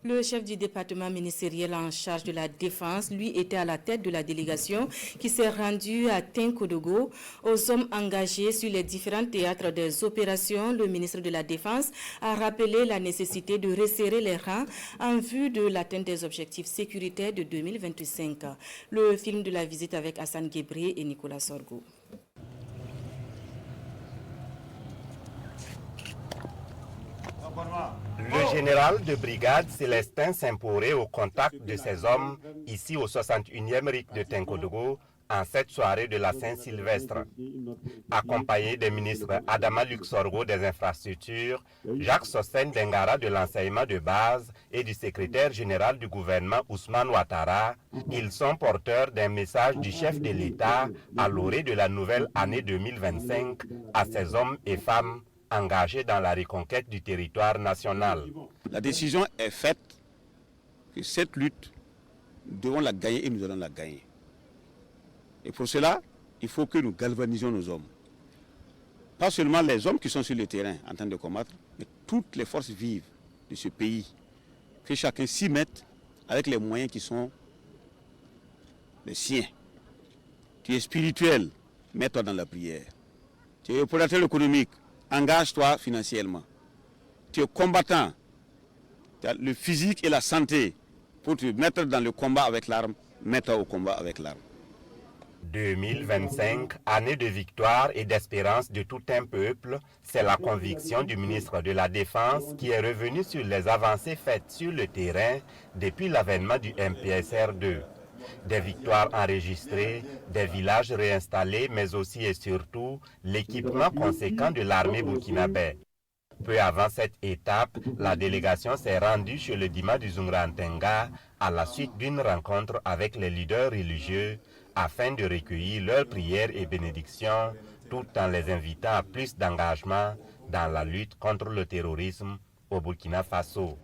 Le chef du département ministériel en charge de la défense, lui, était à la tête de la délégation qui s'est rendue à Tenkodogo. Aux hommes engagés sur les différents théâtres des opérations, le ministre de la Défense a rappelé la nécessité de resserrer les rangs en vue de l'atteinte des objectifs sécuritaires de 2025. Le film de la visite avec Hassan Guébré et Nicolas Sorgo. Le général de brigade Célestin Saint-Pouré au contact de ces hommes ici au 61e RIC de Tenkodogo en cette soirée de la Saint-Sylvestre. Accompagné des ministres Adama Luxorgo des infrastructures, Jacques Sossen Dengara de l'enseignement de base et du secrétaire général du gouvernement Ousmane Ouattara, ils sont porteurs d'un message du chef de l'État à l'orée de la nouvelle année 2025 à ces hommes et femmes engagés dans la reconquête du territoire national. La décision est faite que cette lutte, nous devons la gagner et nous allons la gagner. Et pour cela, il faut que nous galvanisions nos hommes. Pas seulement les hommes qui sont sur le terrain en train de combattre, mais toutes les forces vives de ce pays. Que chacun s'y mette avec les moyens qui sont les siens. Tu es spirituel, mets-toi dans la prière. Tu es opérateur économique, engage-toi financièrement. Tu es combattant, tu as le physique et la santé pour te mettre dans le combat avec l'arme, mets-toi au combat avec l'arme. 2025, année de victoire et d'espérance de tout un peuple, c'est la conviction du ministre de la Défense qui est revenu sur les avancées faites sur le terrain depuis l'avènement du MPSR2. Des victoires enregistrées, des villages réinstallés, mais aussi et surtout l'équipement conséquent de l'armée burkinabé. Peu avant cette étape, la délégation s'est rendue chez le Dima du Zungrantenga à la suite d'une rencontre avec les leaders religieux afin de recueillir leurs prières et bénédictions tout en les invitant à plus d'engagement dans la lutte contre le terrorisme au Burkina Faso.